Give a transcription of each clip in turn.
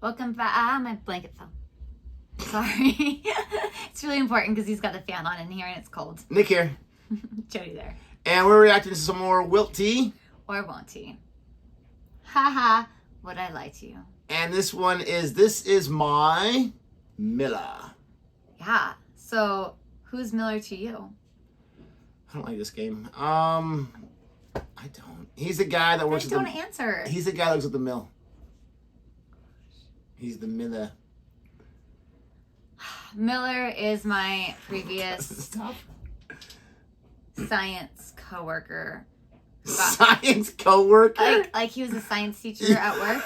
Welcome back. Ah, my blanket fell. Sorry. It's really important because he's got the fan on in here and it's cold. Nick here. Jodi there. And we're reacting to some more WILTY. Or won't he? Haha, would I lie to you? And this one is, this is my Miller. Yeah. So, who's Miller to you? I don't like this game. I don't. He's the guy that works at the... Don't answer. He's the guy that works at the mill. He's the Miller. Miller is my previous Stop. science coworker. Science coworker? Like he was a science teacher at work.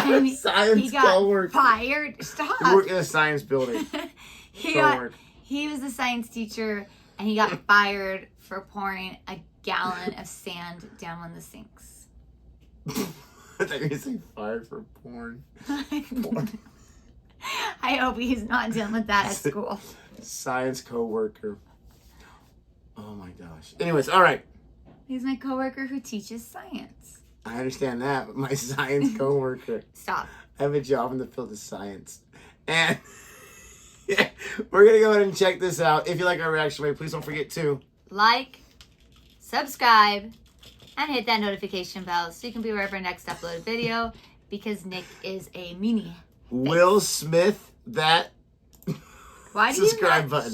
And Science he got coworker. fired. Stop. He worked in a science building. He was a science teacher and he got fired for pouring a gallon of sand down one of the sinks. I thought you were going to say fired for porn. Porn. I hope he's not dealing with that at school. Science coworker. Oh my gosh. Anyways, all right. He's my coworker who teaches science. I understand that, but my science coworker. Stop. I have a job in the field of science. And yeah, we're going to go ahead and check this out. If you like our reaction, please don't forget to like, subscribe, and hit that notification bell so you can be aware of our next uploaded video because Nick is a meanie. Will Smith that Why do subscribe you not button.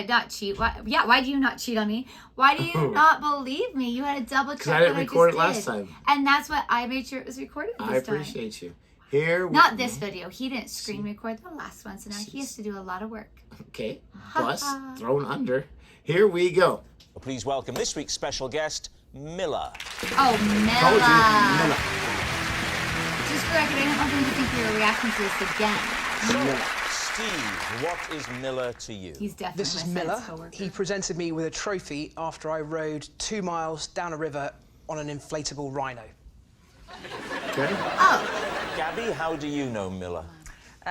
Not cheat. Why do you not cheat on me? Why do you not believe me? You had a double check. Because I didn't record it last time. And that's what I made sure it was recorded this time. I appreciate you. Here we Not this video. He didn't screen record the last one, so now he has to do a lot of work. Okay. Plus, thrown under. Here we go. Please welcome this week's special guest, Miller. Oh, Told you, Miller. Miller. Just for the record, I don't want them to think we were reacting to this again. Miller. Steve, what is Miller to you? He's definitely This is my Miller. science coworker. He presented me with a trophy after I rode 2 miles down a river on an inflatable rhino. Okay. Oh, Gabby, how do you know Miller?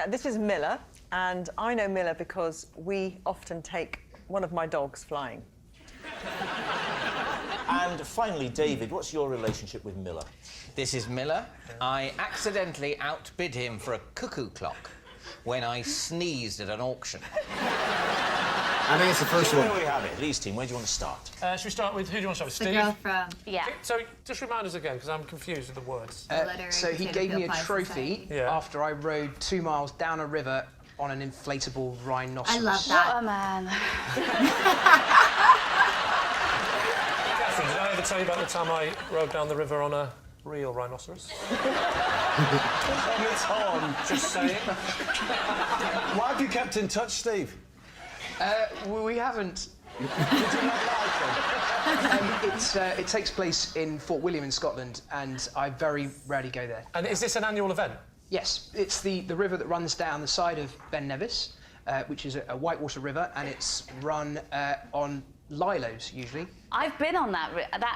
This is Miller, and I know Miller because we often take one of my dogs flying. And finally, David, what's your relationship with Miller? This is Miller. I accidentally outbid him for a cuckoo clock when I sneezed at an auction. I think it's the first one. There we have it. Lee's team, where do you want to start? Should we start with, who do you want to start the with, girl Steve? from... Yeah. So, just remind us again, because I'm confused with the words. So he gave me a trophy Yeah. after I rode 2 miles down a river on an inflatable rhinoceros. I love that. What a man. Catherine, did I ever tell you about the time I rode down the river on a real rhinoceros? On its horn. Just saying. Why have you kept in touch, Steve? We haven't. It takes place in Fort William in Scotland, and I very rarely go there. And is this an annual event? Yes, it's the river that runs down the side of Ben Nevis, which is a whitewater river, and it's run on lilos, usually. I've been on that.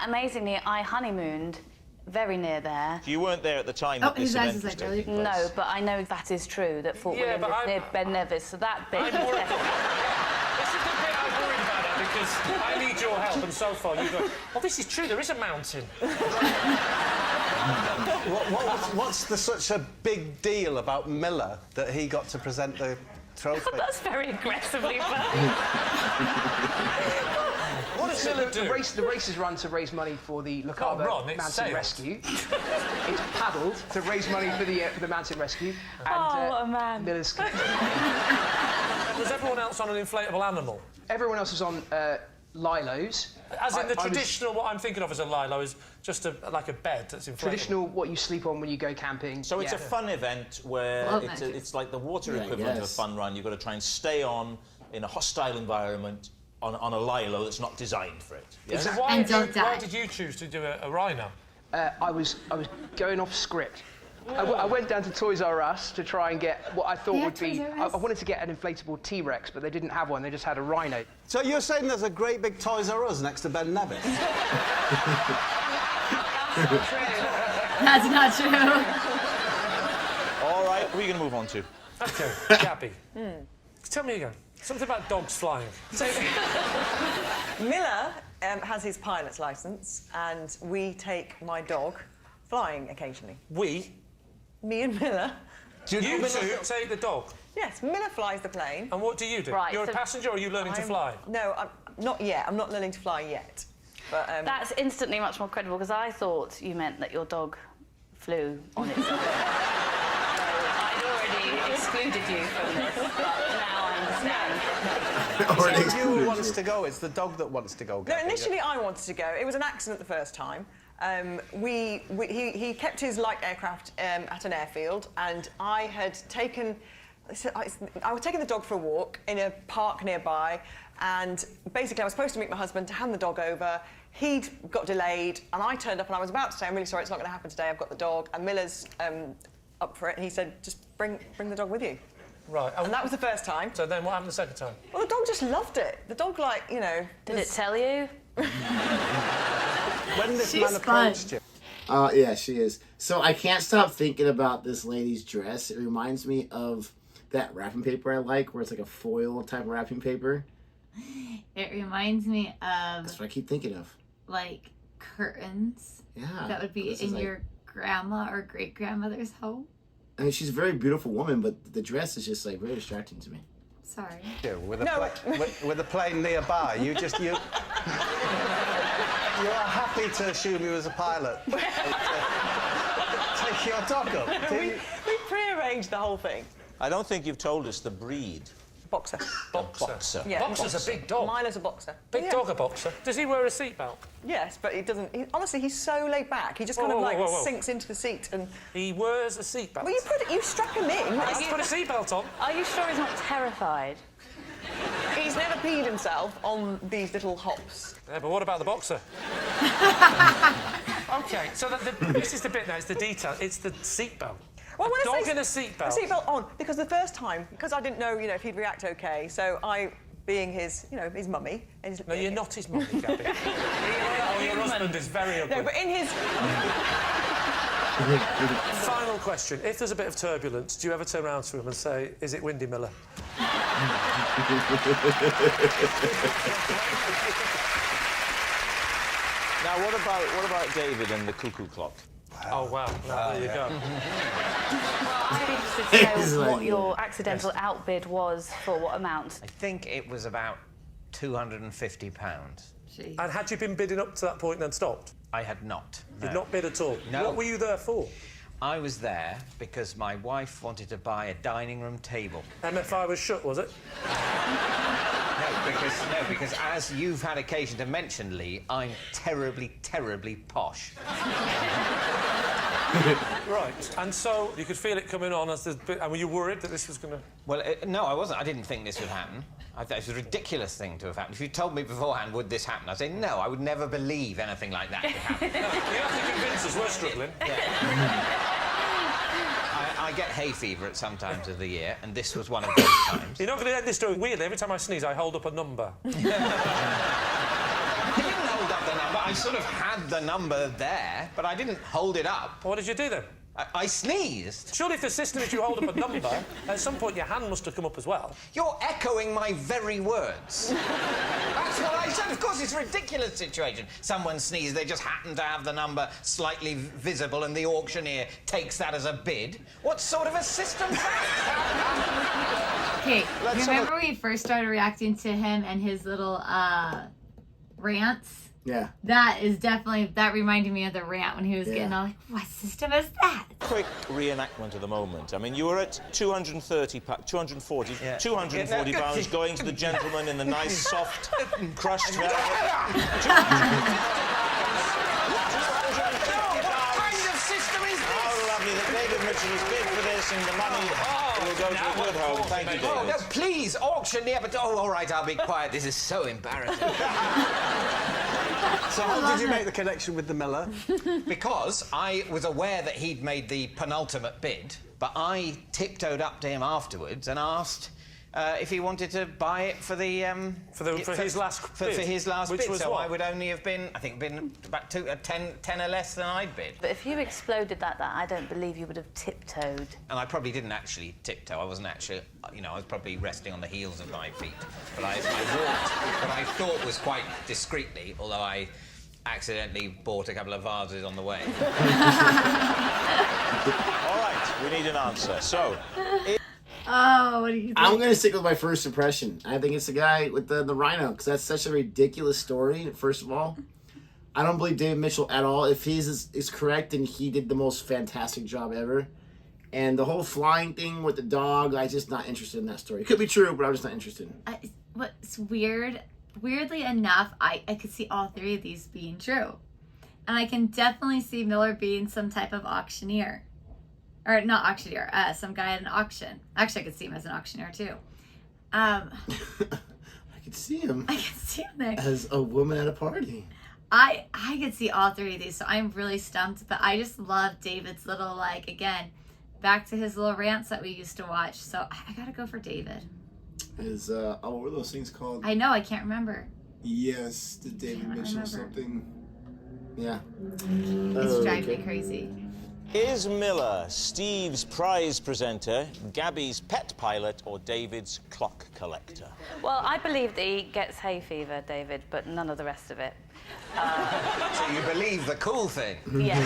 Amazingly, I honeymooned very near there. You weren't there at the time Oh, that this his eyes event is was like taking really- place. No, but I know that is true, that Fort Yeah, William but is near Ben Nevis, so that bit... I'm worried. This is the bit I'm worried about it, because I need your help, and so far you go, oh, this is true, there is a mountain. What's such a big deal about Miller that he got to present the trophy? That's very aggressively put. What does So Miller do? the race is run to raise money for the Le Carver Ron, it's Mountain sailed. Rescue. It's paddled to raise money for the mountain rescue. And, Oh, what a man. Miller's... Was everyone else on an inflatable animal? Everyone else is on lilos. As in the I was traditional, what I'm thinking of as a lilo is just like a bed that's inflatable. traditional, what you sleep on when you go camping. So it's yeah. a fun event where Love it's, it. it's like the water Yeah, equivalent of a yes. fun run. You've got to try and stay on in a hostile environment on a lilo that's not designed for it. Yeah? So And don't why die. did you choose to do a rhino? I was going off script. I went down to Toys R Us to try and get what I thought Yeah, would be... Toys R I Us. wanted to get an inflatable T-Rex, but they didn't have one. They just had a rhino. So you're saying there's a great big Toys R Us next to Ben Nevis? That's not true. All right, who are you going to move on to? Okay, Gabby. Tell me again. Something about dogs flying. So, Miller has his pilot's licence, and we take my dog flying occasionally. We? Me and Miller. You two take the dog. Yes, Miller flies the plane. And what do you do? Right, You're so a passenger, or are you learning to fly? No, I'm not yet. I'm not learning to fly yet. But That's instantly much more credible because I thought you meant that your dog flew on its own. So I'd already excluded you from this, but now I understand. It's not you who wants to go, it's the dog that wants to go. no, Gabby. initially I wanted to go. It was an accident the first time. He kept his light aircraft at an airfield, and I had taken. I was taking the dog for a walk in a park nearby, and basically I was supposed to meet my husband to hand the dog over. He'd got delayed, and I turned up and I was about to say, I'm really sorry, it's not going to happen today, I've got the dog. And Miller's up for it, and he said, just bring the dog with you. Right. And that was the first time. So then what happened the second time? Well, the dog just loved it. The dog, like, you know... Did it tell you? When this man approached you... Yeah, she is. So I can't stop thinking about this lady's dress. It reminds me of that wrapping paper I like, where it's like a foil type wrapping paper. It reminds me of, That's what I keep thinking of. like, curtains. Yeah. That would be This is in like- your grandma or great-grandmother's home. I mean, she's a very beautiful woman, but the dress is just like very distracting to me. Sorry. With a plane nearby, you just... You are happy to assume he was a pilot. Take your dog up. We pre-arranged the whole thing. I don't think you've told us the breed. Boxer. Boxer. Yeah. Boxer's a big dog. Milo's a boxer. Big Yeah. dog, a boxer. Does he wear a seatbelt? Yes, but he doesn't... honestly, he's so laid back. He just kind of, like, sinks into the seat and... He wears a seatbelt. Well, you strap him in. Let's put a seatbelt on. Are you sure he's not terrified? He's never peed himself on these little hops. Yeah, but what about the boxer? OK, so this is the bit now, it's the detail. It's the seatbelt. Well, when I Dog say in a seatbelt. A seatbelt on, because the first time, because I didn't know, if he'd react OK, so I, being his, his mummy... No, you're not his mummy, Gabby. Your husband is very ugly. No, but in his... Final question. If there's a bit of turbulence, do you ever turn around to him and say, is it windy, Miller? Now, what about David and the cuckoo clock? Oh, wow. Now, there you go. Well, I'm interested to know what your accidental outbid was for what amount. I think it was about £250. Jeez. And had you been bidding up to that point and then stopped? I had not. You'd not bid at all? No. What were you there for? I was there because my wife wanted to buy a dining room table. MFI was shut, was it? No, because as you've had occasion to mention, Lee, I'm terribly, terribly posh. Right, and so you could feel it coming on as the bit, and were you worried that this was going to... Well, no, I wasn't. I didn't think this would happen. I thought it was a ridiculous thing to have happened. If you told me beforehand, would this happen? I'd say, no, I would never believe anything like that could happen. No, you have to convince us we're struggling. I get hay fever at some times of the year, and this was one of those times. You're not going to end this story weirdly. Every time I sneeze, I hold up a number. I didn't hold up the number. I sort of had the number there, but I didn't hold it up. What did you do then? I sneezed. Surely if the system is you hold up a number, at some point your hand must have come up as well. You're echoing my very words. That's what I said. Of course, it's a ridiculous situation. Someone sneezes, they just happen to have the number slightly visible, and the auctioneer takes that as a bid. What sort of a system is that? Okay, remember when we first started reacting to him and his little rants? Yeah. That reminded me of the rant when he was getting all like, what system is that? Quick reenactment of the moment. I mean, you were at 240 pounds going to the gentleman in the nice, soft, crushed velvet. How lovely that David Mitchell has bid for this and the money will go to a good home. Thank you, David. Oh, no, please, auctioneer, but... Oh, all right, I'll be quiet. This is so embarrassing. So how did you make the connection with the Miller? Because I was aware that he'd made the penultimate bid, but I tiptoed up to him afterwards and asked if he wanted to buy it for the for his last bid, for his last which bid. was so what? I would only have been, I think, about 10 or less than I'd bid. But if you exploded that, I don't believe you would have tiptoed. And I probably didn't actually tiptoe. I wasn't actually, I was probably resting on the heels of my feet. But I walked what I thought was quite discreetly, although I accidentally bought a couple of vases on the way. All right. We need an answer. So, Oh, what do you think? I'm gonna stick with my first impression. I think it's the guy with the rhino, because that's such a ridiculous story. First of all, I don't believe David Mitchell at all. If he's is correct, then he did the most fantastic job ever. And the whole flying thing with the dog, I'm just not interested in that story. It could be true, but I'm just not interested. What's weird, weirdly enough, I could see all three of these being true. And I can definitely see Miller being some type of auctioneer. Or not auctioneer, some guy at an auction. Actually, I could see him as an auctioneer too. I could see him. I could see him there. As a woman at a party. I could see all three of these, so I'm really stumped. But I just love David's little, like, again, back to his little rants that we used to watch. So I gotta go for David. What were those things called? I know, I can't remember. Yes, the David Can't Mitchell remember. something. Yeah. It's driving me crazy. is Miller Steve's prize presenter, Gabby's pet pilot, or David's clock collector? Well, I believe that he gets hay fever, David, but none of the rest of it. So you believe the cool thing? Yeah.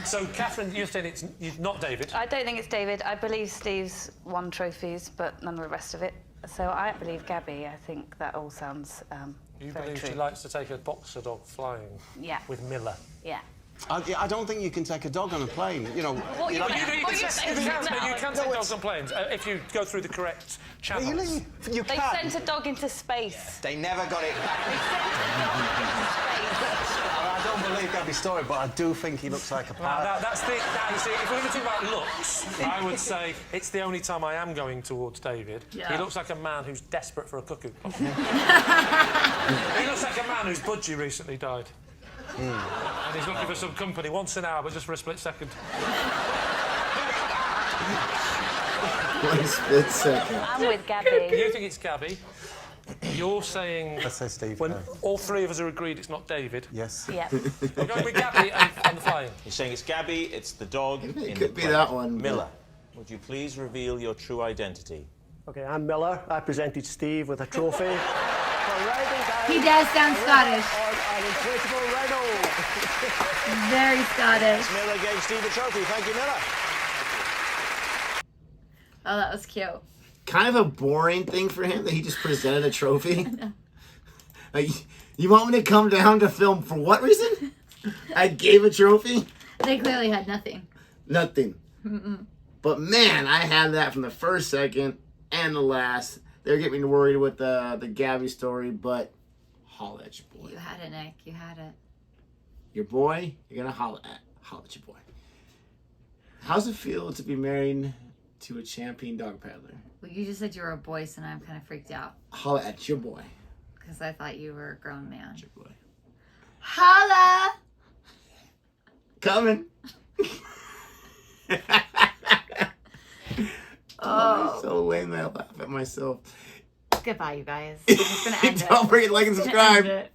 So, Catherine, you're saying it's not David? I don't think it's David. I believe Steve's won trophies, but none of the rest of it. So I believe Gabby. I think that all sounds You very believe true. she likes to take a boxer dog flying? Yeah. With Miller? Yeah. I don't think you can take a dog on a plane. You know. What You you can saying now? take dogs on planes if you go through the correct channels. Really? You They can. sent a dog into space. They never got it back. I don't believe Gabby's story, but I do think he looks like a pirate. Now, that's the. Now, you see, if we're going to talk about looks, I would say it's the only time I am going towards David. Yeah. He looks like a man who's desperate for a cuckoo. He looks like a man whose budgie recently died. And he's looking for some company once an hour, but just for a split second. One split second. I'm with Gabby. You think it's Gabby? You're saying... Let's say Steve. When all three of us are agreed it's not David. Yes. Yeah. We're going with Gabby and the flying. You're saying it's Gabby, it's the dog. It in could the be plane. that one, but- Miller, would you please reveal your true identity? Okay, I'm Miller. I presented Steve with a trophy for riding down He does sound Scottish. on an inflatable rhino. Very Scottish. Miller gave Steve a trophy. Thank you, Miller. Oh, that was cute. Kind of a boring thing for him that he just presented a trophy. Like, you want me to come down to film for what reason? I gave a trophy? They clearly had nothing. Nothing. But man, I had that from the first second and the last. They were getting me worried with the Gabby story, but holla at your boy. You had it, Nick. You had it. Your boy, you're gonna holla at your boy. How's it feel to be married to a champion dog peddler? Well, you just said you were a boy, so now I'm kind of freaked out. Holla at your boy. Because I thought you were a grown man. Your boy. Holla! Coming. Oh. So lame that I laugh at myself. Goodbye, you guys. I'm just going to end it. Don't forget to like and I'm just gonna end subscribe. it.